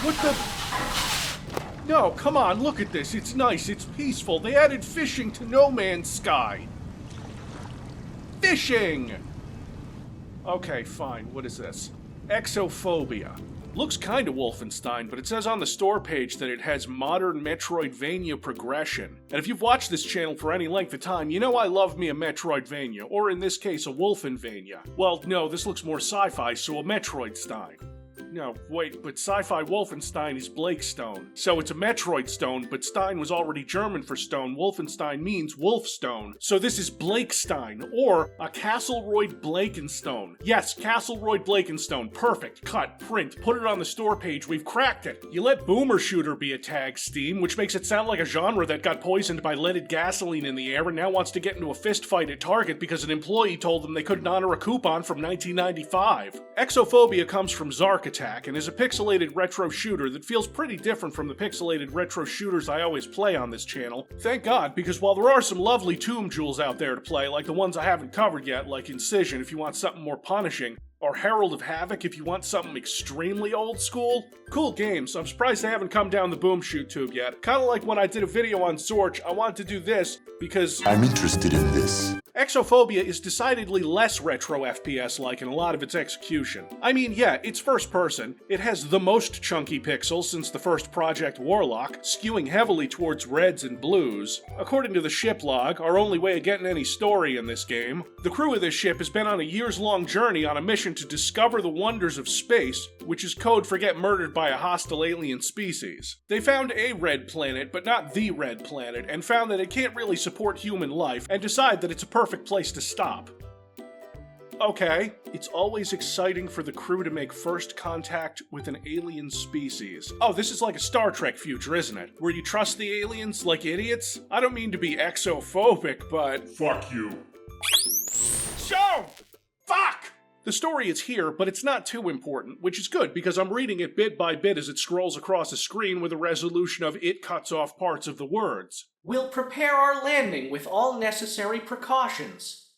What the? No, come on, look at this. It's nice, it's peaceful. They added fishing to No Man's Sky. Fishing! Okay, fine. What is this? Exophobia. Looks kinda Wolfenstein, but it says on the store page that it has modern Metroidvania progression. And if you've watched this channel for any length of time, you know I love me a Metroidvania, or in this case, a Wolfenvania. Well, no, this looks more sci-fi, so a Metroidstein. No, wait, but sci-fi Wolfenstein is Blake Stone. So it's a Metroid Stone, but Stein was already German for stone. Wolfenstein means Wolfstone. So this is Blakestein, or a Castleroyd Blakenstone. Yes, Castleroyd Blakenstone. Perfect. Cut, print, put it on the store page. We've cracked it. You let Boomer Shooter be a tag, Steam, which makes it sound like a genre that got poisoned by leaded gasoline in the air and now wants to get into a fist fight at Target because an employee told them they couldn't honor a coupon from 1995. Exophobia comes from Zark Attack and is a pixelated retro shooter that feels pretty different from the pixelated retro shooters I always play on this channel. Thank God, because while there are some lovely tomb jewels out there to play, like the ones I haven't covered yet, like Incision if you want something more punishing, or Herald of Havoc if you want something extremely old school. Cool games, I'm surprised they haven't come down the boom shoot tube yet. Kinda like when I did a video on Zorch, I wanted to do this because I'm interested in this. Exophobia is decidedly less retro FPS-like in a lot of its execution. I mean, yeah, it's first person, it has the most chunky pixels since the first Project Warlock, skewing heavily towards reds and blues. According to the ship log, our only way of getting any story in this game, the crew of this ship has been on a years-long journey on a mission to discover the wonders of space, which is code for get murdered by a hostile alien species. They found a red planet, but not the red planet, and found that it can't really support human life, and decide that it's a perfect place to stop. Okay, it's always exciting for the crew to make first contact with an alien species. Oh, this is like a Star Trek future, isn't it? Where you trust the aliens like idiots? I don't mean to be exophobic, but... Fuck you. So! Fuck! The story is here, but it's not too important, which is good because I'm reading it bit by bit as it scrolls across the screen with a resolution of it cuts off parts of the words. We'll prepare our landing with all necessary precautions.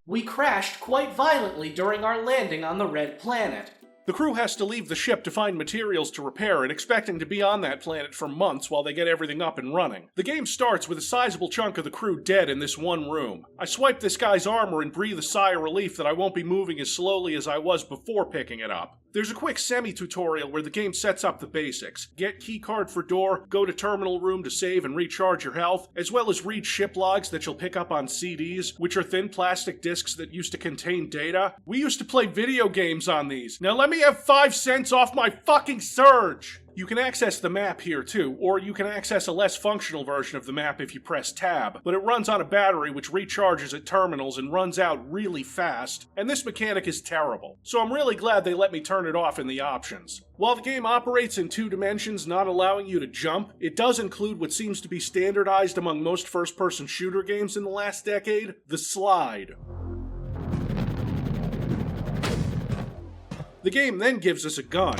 We crashed quite violently during our landing on the Red Planet. The crew has to leave the ship to find materials to repair it, expecting to be on that planet for months while they get everything up and running. The game starts with a sizable chunk of the crew dead in this one room. I swipe this guy's armor and breathe a sigh of relief that I won't be moving as slowly as I was before picking it up. There's a quick semi-tutorial where the game sets up the basics. Get keycard for door, go to terminal room to save and recharge your health, as well as read ship logs that you'll pick up on CDs, which are thin plastic discs that used to contain data. We used to play video games on these. Now let me have 5 cents off my fucking surge! You can access the map here too, or you can access a less functional version of the map if you press tab, but it runs on a battery which recharges at terminals and runs out really fast, and this mechanic is terrible, so I'm really glad they let me turn it off in the options. While the game operates in 2 dimensions, not allowing you to jump, it does include what seems to be standardized among most first-person shooter games in the last decade, the slide. The game then gives us a gun.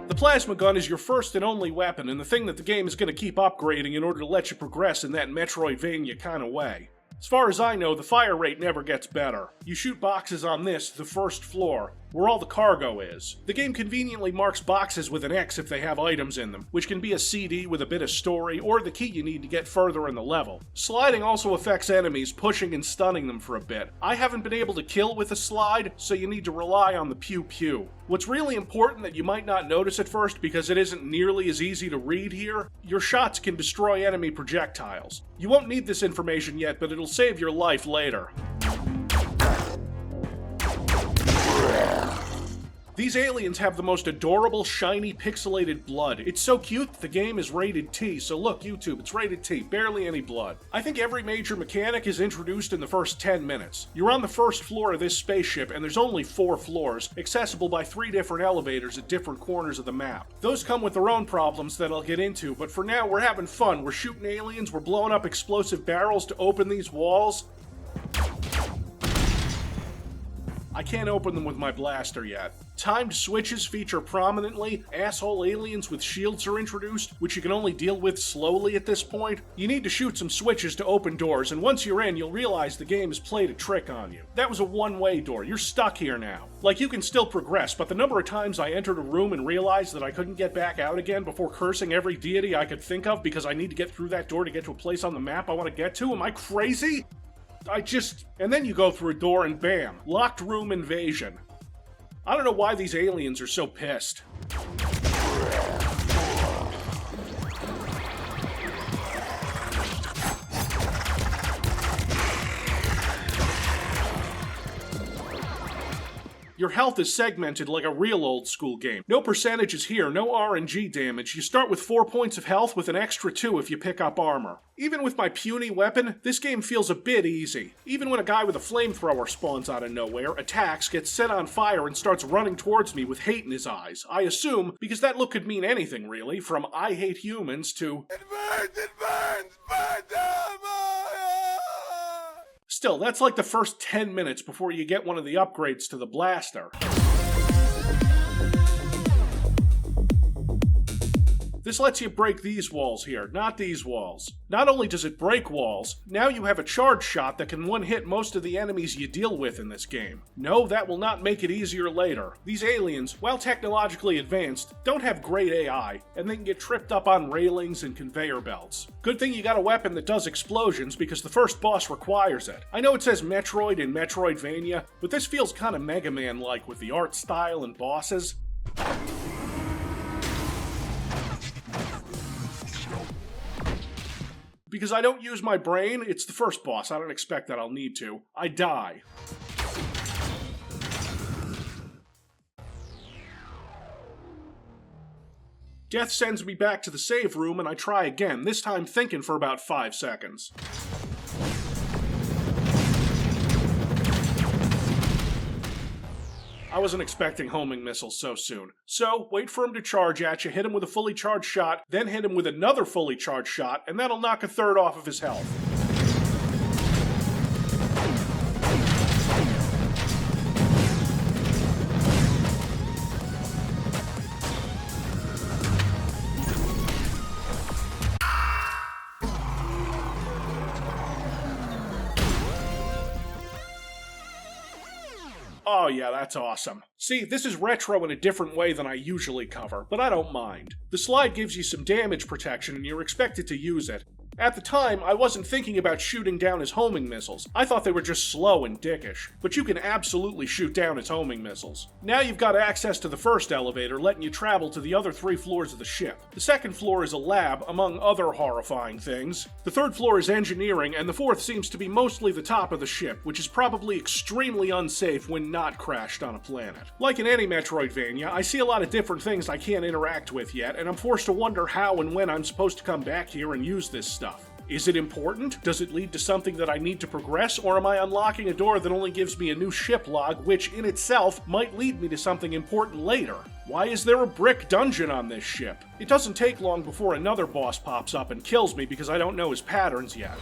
The plasma gun is your first and only weapon, and the thing that the game is going to keep upgrading in order to let you progress in that Metroidvania kind of way. As far as I know, the fire rate never gets better. You shoot boxes on this, the first floor, where all the cargo is. The game conveniently marks boxes with an X if they have items in them, which can be a CD with a bit of story, or the key you need to get further in the level. Sliding also affects enemies, pushing and stunning them for a bit. I haven't been able to kill with a slide, so you need to rely on the Pew Pew. What's really important that you might not notice at first because it isn't nearly as easy to read here, your shots can destroy enemy projectiles. You won't need this information yet, but it'll save your life later. These aliens have the most adorable, shiny, pixelated blood. It's so cute that the game is rated T, so look, YouTube, it's rated T, barely any blood. I think every major mechanic is introduced in the first 10 minutes. You're on the first floor of this spaceship, and there's only 4 floors, accessible by 3 different elevators at different corners of the map. Those come with their own problems that I'll get into, but for now, we're having fun. We're shooting aliens, we're blowing up explosive barrels to open these walls. I can't open them with my blaster yet. Timed switches feature prominently, asshole aliens with shields are introduced, which you can only deal with slowly at this point. You need to shoot some switches to open doors, and once you're in, you'll realize the game has played a trick on you. That was a one-way door, you're stuck here now. Like, you can still progress, but the number of times I entered a room and realized that I couldn't get back out again before cursing every deity I could think of because I need to get through that door to get to a place on the map I want to get to, am I crazy? And then you go through a door and bam, locked room invasion. I don't know why these aliens are so pissed. Your health is segmented like a real old school game. No percentages here, no RNG damage. You start with 4 points of health with an extra 2 if you pick up armor. Even with my puny weapon, this game feels a bit easy. Even when a guy with a flamethrower spawns out of nowhere, attacks, gets set on fire, and starts running towards me with hate in his eyes. I assume, because that look could mean anything really, from I hate humans to it burns, burn them! Still, that's like the first 10 minutes before you get one of the upgrades to the blaster. This lets you break these walls here, not these walls. Not only does it break walls, now you have a charge shot that can one-hit most of the enemies you deal with in this game. No, that will not make it easier later. These aliens, while technologically advanced, don't have great AI, and they can get tripped up on railings and conveyor belts. Good thing you got a weapon that does explosions, because the first boss requires it. I know it says Metroid in Metroidvania, but this feels kinda Mega Man-like with the art style and bosses. Because I don't use my brain, it's the first boss, I don't expect that I'll need to. I die. Death sends me back to the save room and I try again, this time thinking for about 5 seconds. I wasn't expecting homing missiles so soon. So, wait for him to charge at you, hit him with a fully charged shot, then hit him with another fully charged shot, and that'll knock a third off of his health. Oh yeah, that's awesome. See, this is retro in a different way than I usually cover, but I don't mind. The slide gives you some damage protection and you're expected to use it. At the time, I wasn't thinking about shooting down his homing missiles. I thought they were just slow and dickish. But you can absolutely shoot down his homing missiles. Now you've got access to the first elevator, letting you travel to the other 3 floors of the ship. The second floor is a lab, among other horrifying things. The third floor is engineering, and the fourth seems to be mostly the top of the ship, which is probably extremely unsafe when not crashed on a planet. Like in any Metroidvania, I see a lot of different things I can't interact with yet, and I'm forced to wonder how and when I'm supposed to come back here and use this stuff. Is it important? Does it lead to something that I need to progress, or am I unlocking a door that only gives me a new ship log, which in itself might lead me to something important later? Why is there a brick dungeon on this ship? It doesn't take long before another boss pops up and kills me because I don't know his patterns yet.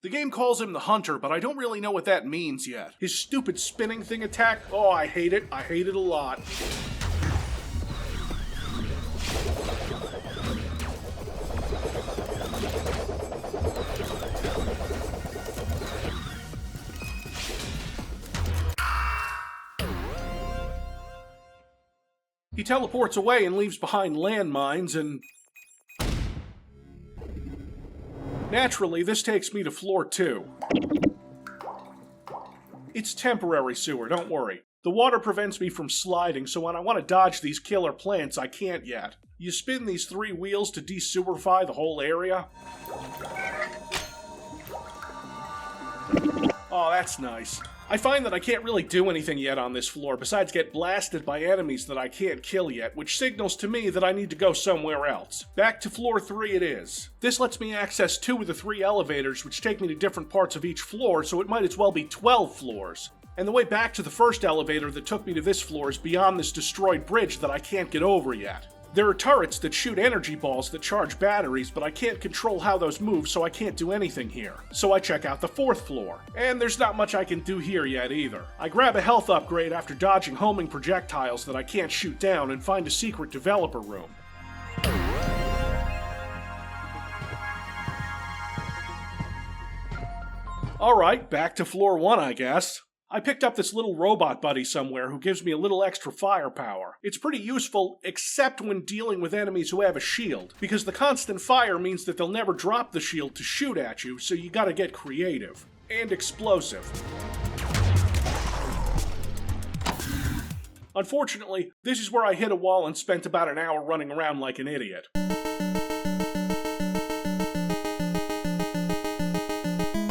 The game calls him the Hunter, but I don't really know what that means yet. His stupid spinning thing attack? Oh, I hate it. I hate it a lot. He teleports away and leaves behind landmines and... Naturally, this takes me to floor 2. It's temporary sewer, don't worry. The water prevents me from sliding, so when I want to dodge these killer plants, I can't yet. You spin these 3 wheels to de-sewerify the whole area. Oh, that's nice. I find that I can't really do anything yet on this floor besides get blasted by enemies that I can't kill yet, which signals to me that I need to go somewhere else. Back to floor 3 it is. This lets me access 2 of the 3 elevators which take me to different parts of each floor, so it might as well be 12 floors. And the way back to the first elevator that took me to this floor is beyond this destroyed bridge that I can't get over yet. There are turrets that shoot energy balls that charge batteries, but I can't control how those move, so I can't do anything here. So I check out the 4th floor. And there's not much I can do here yet either. I grab a health upgrade after dodging homing projectiles that I can't shoot down and find a secret developer room. Alright, back to floor 1, I guess. I picked up this little robot buddy somewhere who gives me a little extra firepower. It's pretty useful, except when dealing with enemies who have a shield, because the constant fire means that they'll never drop the shield to shoot at you, so you gotta get creative. And explosive. Unfortunately, this is where I hit a wall and spent about an hour running around like an idiot.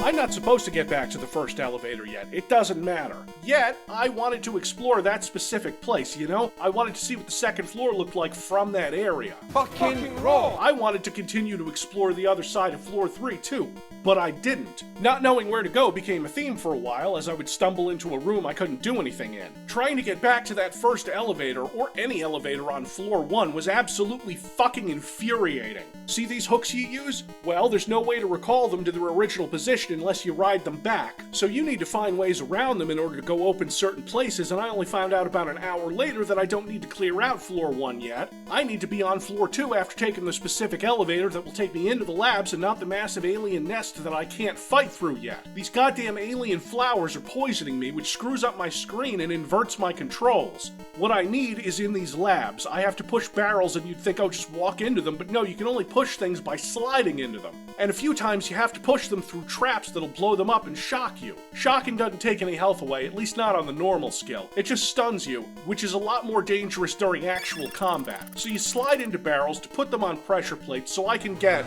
I'm not supposed to get back to the first elevator yet. It doesn't matter. Yet, I wanted to explore that specific place, you know? I wanted to see what the second floor looked like from that area. Fucking roll! I wanted to continue to explore the other side of floor 3 too, but I didn't. Not knowing where to go became a theme for a while as I would stumble into a room I couldn't do anything in. Trying to get back to that first elevator, or any elevator on floor 1, was absolutely fucking infuriating. See these hooks you use? Well, there's no way to recall them to their original position unless you ride them back. So you need to find ways around them in order to go open certain places, and I only found out about an hour later that I don't need to clear out floor 1 yet. I need to be on floor 2 after taking the specific elevator that will take me into the labs and not the massive alien nest that I can't fight through yet. These goddamn alien flowers are poisoning me, which screws up my screen and inverts my controls. What I need is in these labs. I have to push barrels and you'd think, oh, just walk into them, but no, you can only push things by sliding into them. And a few times you have to push them through traps that'll blow them up and shock you. Shocking doesn't take any health away, at least not on the normal skill. It just stuns you, which is a lot more dangerous during actual combat. So you slide into barrels to put them on pressure plates so I can get...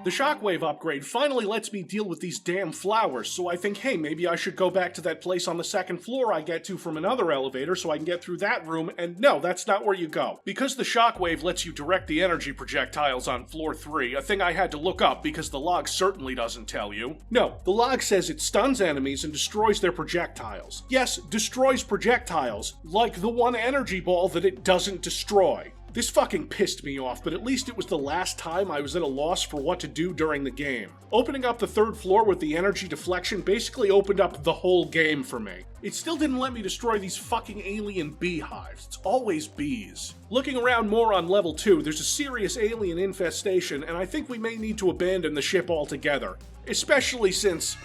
The shockwave upgrade finally lets me deal with these damn flowers, so I think, hey, maybe I should go back to that place on the second floor I get to from another elevator so I can get through that room, and no, that's not where you go. Because the shockwave lets you direct the energy projectiles on floor 3, a thing I had to look up because the log certainly doesn't tell you. No, the log says it stuns enemies and destroys their projectiles. Yes, destroys projectiles, like the one energy ball that it doesn't destroy. This fucking pissed me off, but at least it was the last time I was at a loss for what to do during the game. Opening up the 3rd floor with the energy deflection basically opened up the whole game for me. It still didn't let me destroy these fucking alien beehives. It's always bees. Looking around more on level 2, there's a serious alien infestation, and I think we may need to abandon the ship altogether. Especially since...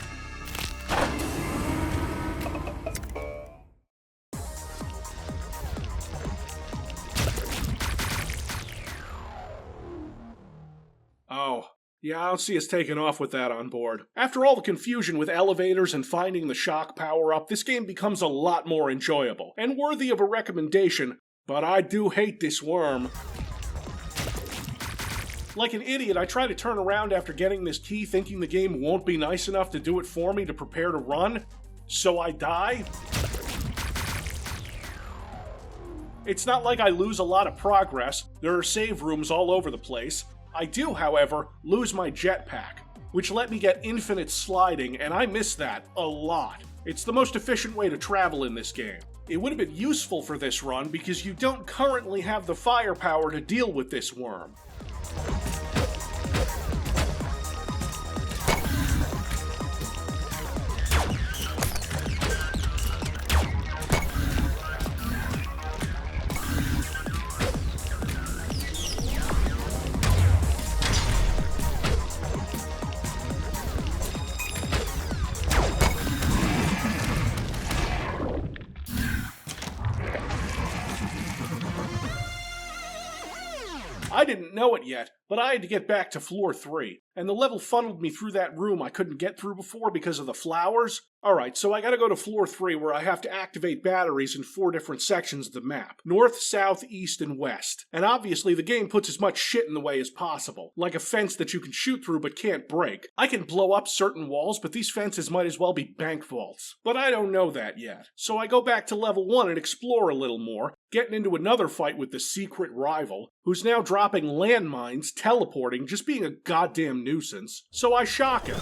Oh, yeah, I don't see us taking off with that on board. After all the confusion with elevators and finding the shock power-up, this game becomes a lot more enjoyable, and worthy of a recommendation, but I do hate this worm. Like an idiot, I try to turn around after getting this key thinking the game won't be nice enough to do it for me to prepare to run, so I die. It's not like I lose a lot of progress, there are save rooms all over the place. I do, however, lose my jetpack, which let me get infinite sliding, and I miss that a lot. It's the most efficient way to travel in this game. It would have been useful for this run because you don't currently have the firepower to deal with this worm. I didn't know it yet, but I had to get back to floor 3, and the level funneled me through that room I couldn't get through before because of the flowers. Alright, so I gotta go to floor 3 where I have to activate batteries in 4 different sections of the map. North, south, east, and west. And obviously the game puts as much shit in the way as possible, like a fence that you can shoot through but can't break. I can blow up certain walls, but these fences might as well be bank vaults. But I don't know that yet. So I go back to level 1 and explore a little more, getting into another fight with the secret rival, who's now dropping landmines, teleporting, just being a goddamn nuisance. So I shock him.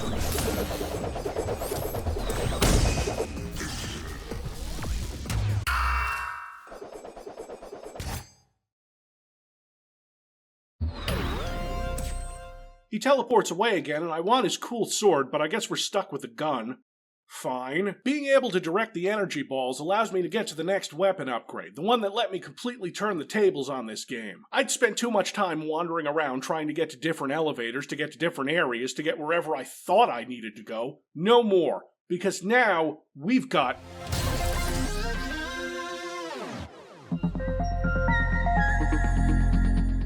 He teleports away again, and I want his cool sword, but I guess we're stuck with the gun. Fine. Being able to direct the energy balls allows me to get to the next weapon upgrade, the one that let me completely turn the tables on this game. I'd spent too much time wandering around trying to get to different elevators, to get to different areas, to get wherever I thought I needed to go. No more. Because now, we've got...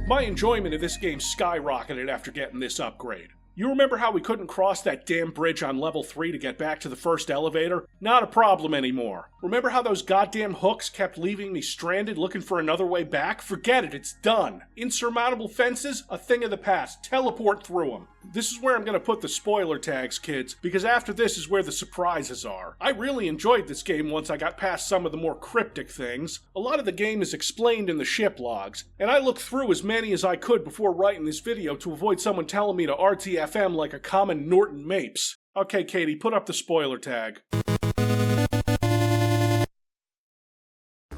My enjoyment of this game skyrocketed after getting this upgrade. You remember how we couldn't cross that damn bridge on level 3 to get back to the first elevator? Not a problem anymore. Remember how those goddamn hooks kept leaving me stranded looking for another way back? Forget it, it's done. Insurmountable fences? A thing of the past. Teleport through them. This is where I'm gonna put the spoiler tags, kids, because after this is where the surprises are. I really enjoyed this game once I got past some of the more cryptic things. A lot of the game is explained in the ship logs, and I looked through as many as I could before writing this video to avoid someone telling me to RTFM like a common Norton Mapes. Okay, Katie, put up the spoiler tag.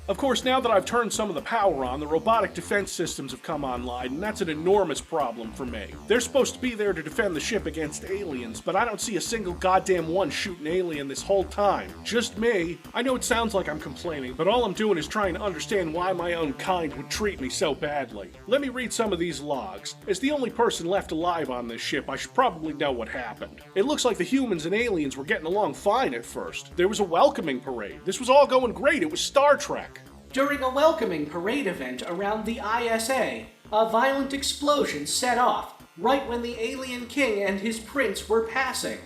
Of course, now that I've turned some of the power on, the robotic defense systems have come online, and that's an enormous problem for me. They're supposed to be there to defend the ship against aliens, but I don't see a single goddamn one shoot an alien this whole time. Just me. I know it sounds like I'm complaining, but all I'm doing is trying to understand why my own kind would treat me so badly. Let me read some of these logs. As the only person left alive on this ship, I should probably know what happened. It looks like the humans and aliens were getting along fine at first. There was a welcoming parade. This was all going great. It was Star Trek. During a welcoming parade event around the ISA, a violent explosion set off right when the alien king and his prince were passing.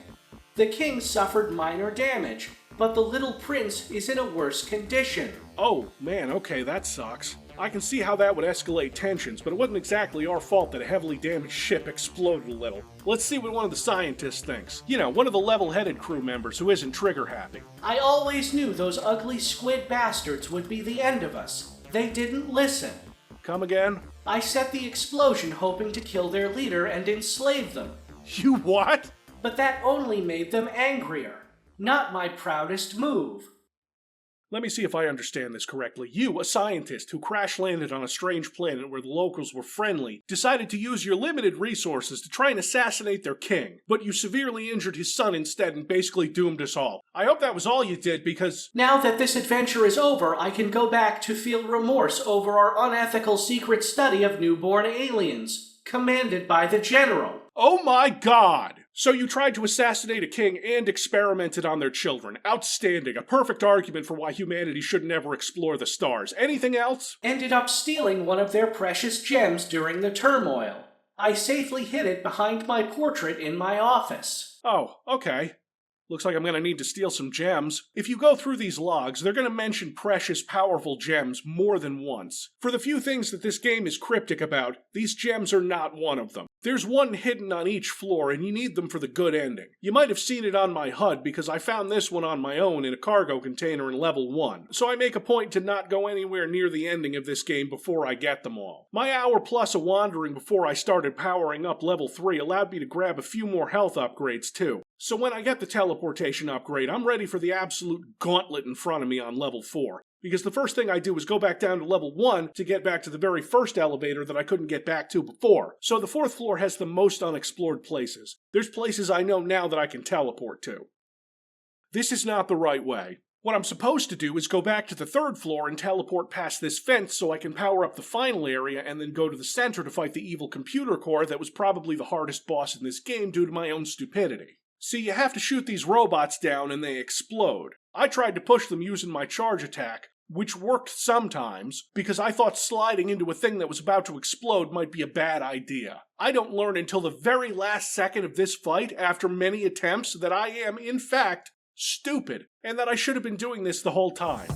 The king suffered minor damage, but the little prince is in a worse condition. Oh, man, okay, that sucks. I can see how that would escalate tensions, but it wasn't exactly our fault that a heavily damaged ship exploded a little. Let's see what one of the scientists thinks. You know, one of the level-headed crew members who isn't trigger-happy. I always knew those ugly squid bastards would be the end of us. They didn't listen. Come again? I set the explosion hoping to kill their leader and enslave them. You what? But that only made them angrier. Not my proudest move. Let me see if I understand this correctly. You, a scientist who crash-landed on a strange planet where the locals were friendly, decided to use your limited resources to try and assassinate their king, but you severely injured his son instead and basically doomed us all. I hope that was all you did because... Now that this adventure is over, I can go back to feel remorse over our unethical secret study of newborn aliens, commanded by the General. Oh my god! So you tried to assassinate a king and experimented on their children. Outstanding. A perfect argument for why humanity should never explore the stars. Anything else? Ended up stealing one of their precious gems during the turmoil. I safely hid it behind my portrait in my office. Oh, okay. Looks like I'm gonna need to steal some gems. If you go through these logs, they're gonna mention precious, powerful gems more than once. For the few things that this game is cryptic about, these gems are not one of them. There's one hidden on each floor, and you need them for the good ending. You might have seen it on my HUD, because I found this one on my own in a cargo container in level 1, so I make a point to not go anywhere near the ending of this game before I get them all. My hour plus of wandering before I started powering up level 3 allowed me to grab a few more health upgrades too. So when I get the teleportation upgrade, I'm ready for the absolute gauntlet in front of me on level 4. Because the first thing I do is go back down to level 1 to get back to the very first elevator that I couldn't get back to before. So the 4th floor has the most unexplored places. There's places I know now that I can teleport to. This is not the right way. What I'm supposed to do is go back to the 3rd floor and teleport past this fence so I can power up the final area and then go to the center to fight the evil computer core that was probably the hardest boss in this game due to my own stupidity. See, you have to shoot these robots down and they explode. I tried to push them using my charge attack, which worked sometimes, because I thought sliding into a thing that was about to explode might be a bad idea. I don't learn until the very last second of this fight, after many attempts, that I am, in fact, stupid, and that I should have been doing this the whole time.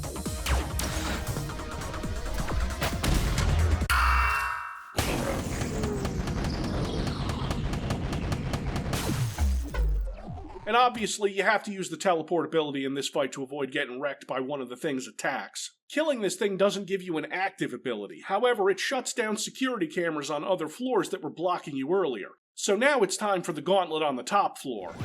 And obviously, you have to use the teleportability in this fight to avoid getting wrecked by one of the thing's attacks. Killing this thing doesn't give you an active ability, however, it shuts down security cameras on other floors that were blocking you earlier. So now it's time for the gauntlet on the top floor.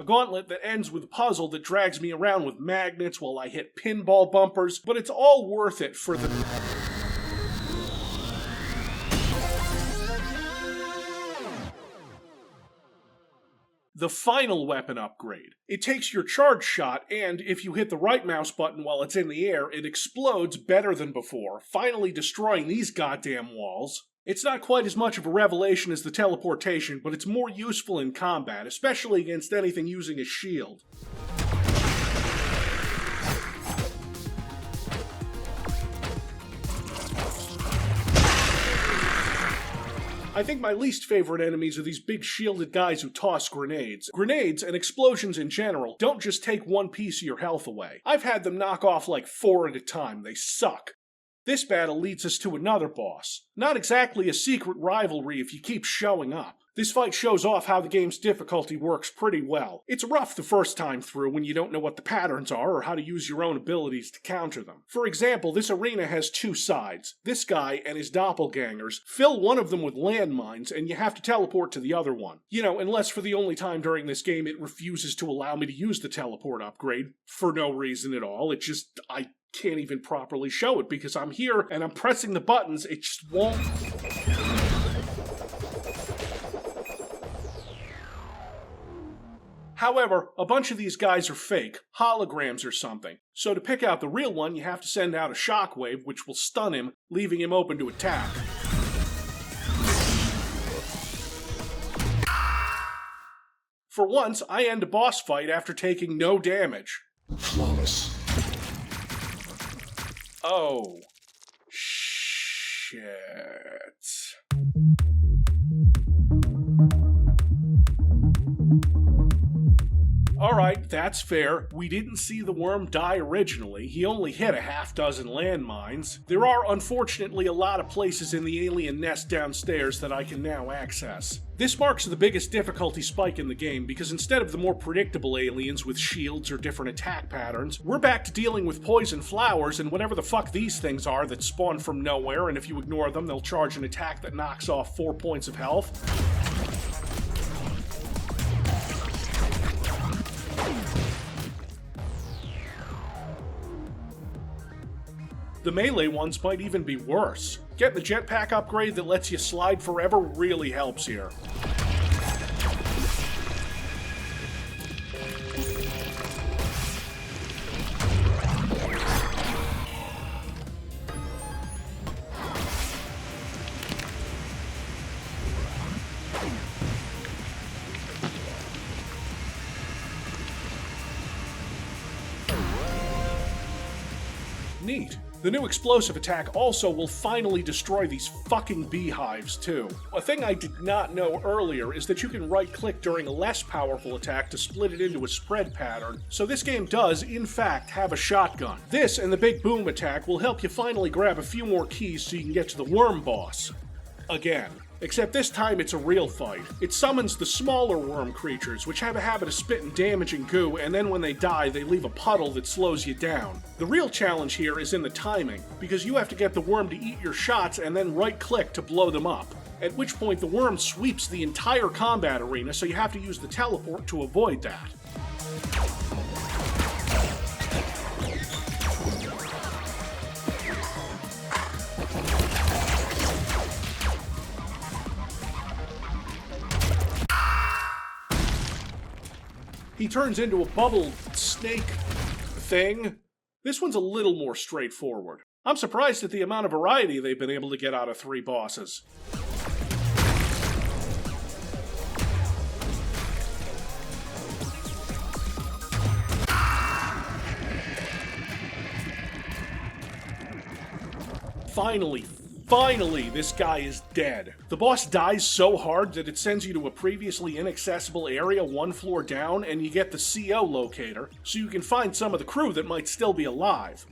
A gauntlet that ends with a puzzle that drags me around with magnets while I hit pinball bumpers, but it's all worth it for the... The final weapon upgrade. It takes your charge shot, and if you hit the right mouse button while it's in the air, it explodes better than before, finally destroying these goddamn walls. It's not quite as much of a revelation as the teleportation, but it's more useful in combat, especially against anything using a shield. I think my least favorite enemies are these big shielded guys who toss grenades. Grenades, and explosions in general, don't just take one piece of your health away. I've had them knock off like 4 at a time. They suck. This battle leads us to another boss. Not exactly a secret rivalry if you keep showing up. This fight shows off how the game's difficulty works pretty well. It's rough the first time through when you don't know what the patterns are or how to use your own abilities to counter them. For example, this arena has 2 sides. This guy and his doppelgangers. Fill one of them with landmines and you have to teleport to the other one. You know, unless for the only time during this game it refuses to allow me to use the teleport upgrade for no reason at all. I can't even properly show it because I'm here and I'm pressing the buttons. It just won't... However, a bunch of these guys are fake, holograms or something. So to pick out the real one, you have to send out a shockwave, which will stun him, leaving him open to attack. For once, I end a boss fight after taking no damage. Flawless. Oh. Shit. Alright, that's fair. We didn't see the worm die originally. He only hit a half-dozen landmines. There are unfortunately a lot of places in the alien nest downstairs that I can now access. This marks the biggest difficulty spike in the game because instead of the more predictable aliens with shields or different attack patterns, we're back to dealing with poison flowers and whatever the fuck these things are that spawn from nowhere, and if you ignore them, they'll charge an attack that knocks off 4 points of health. The melee ones might even be worse. Getting the jetpack upgrade that lets you slide forever really helps here. Neat. The new explosive attack also will finally destroy these fucking beehives, too. A thing I did not know earlier is that you can right-click during a less powerful attack to split it into a spread pattern, so this game does, in fact, have a shotgun. This and the big boom attack will help you finally grab a few more keys so you can get to the worm boss. Again. Except this time it's a real fight. It summons the smaller worm creatures, which have a habit of spitting damaging goo, and then when they die, they leave a puddle that slows you down. The real challenge here is in the timing, because you have to get the worm to eat your shots and then right-click to blow them up. At which point the worm sweeps the entire combat arena, so you have to use the teleport to avoid that. He turns into a bubble snake thing. This one's a little more straightforward. I'm surprised at the amount of variety they've been able to get out of 3 bosses. Finally, this guy is dead. The boss dies so hard that it sends you to a previously inaccessible area 1 floor down, and you get the CO locator, so you can find some of the crew that might still be alive.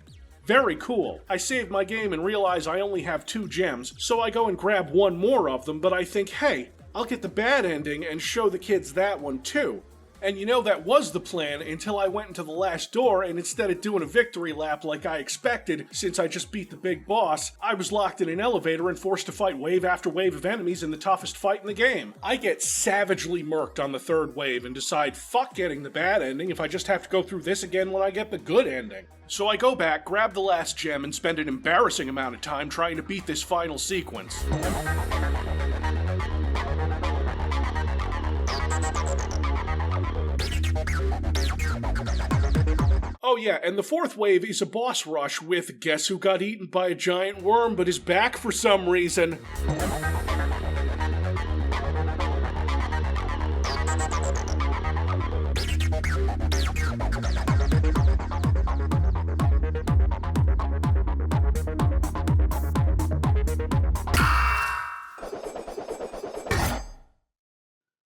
Very cool. I save my game and realize I only have 2 gems, so I go and grab 1 more of them, but I think, hey, I'll get the bad ending and show the kids that one too. And you know, that was the plan until I went into the last door, and instead of doing a victory lap like I expected, since I just beat the big boss, I was locked in an elevator and forced to fight wave after wave of enemies in the toughest fight in the game. I get savagely murked on the third wave and decide fuck getting the bad ending if I just have to go through this again when I get the good ending. So I go back, grab the last gem, and spend an embarrassing amount of time trying to beat this final sequence. Oh yeah, and the fourth wave is a boss rush with guess who got eaten by a giant worm but is back for some reason.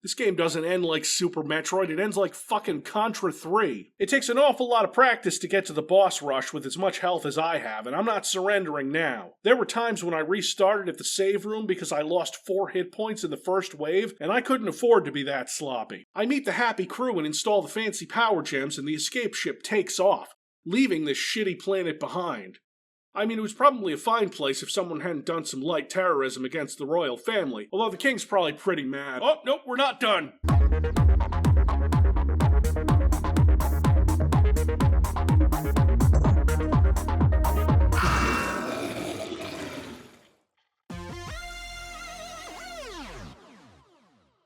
This game doesn't end like Super Metroid, it ends like fucking Contra 3. It takes an awful lot of practice to get to the boss rush with as much health as I have, and I'm not surrendering now. There were times when I restarted at the save room because I lost 4 hit points in the first wave, and I couldn't afford to be that sloppy. I meet the happy crew and install the fancy power gems, and the escape ship takes off, leaving this shitty planet behind. I mean, it was probably a fine place if someone hadn't done some light terrorism against the royal family, although the king's probably pretty mad. Oh, nope, we're not done.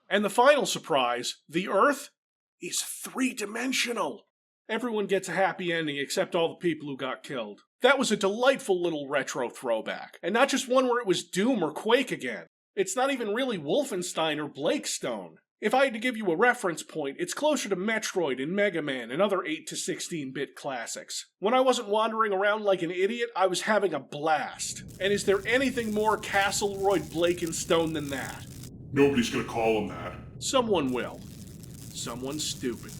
And the final surprise, the Earth is 3-dimensional. Everyone gets a happy ending except all the people who got killed. That was a delightful little retro throwback, and not just one where it was Doom or Quake again. It's not even really Wolfenstein or Blakestone. If I had to give you a reference point, it's closer to Metroid and Mega Man and other 8 to 16-bit classics. When I wasn't wandering around like an idiot, I was having a blast. And is there anything more Castleroid Blakestone than that? Nobody's gonna call him that. Someone will. Someone stupid.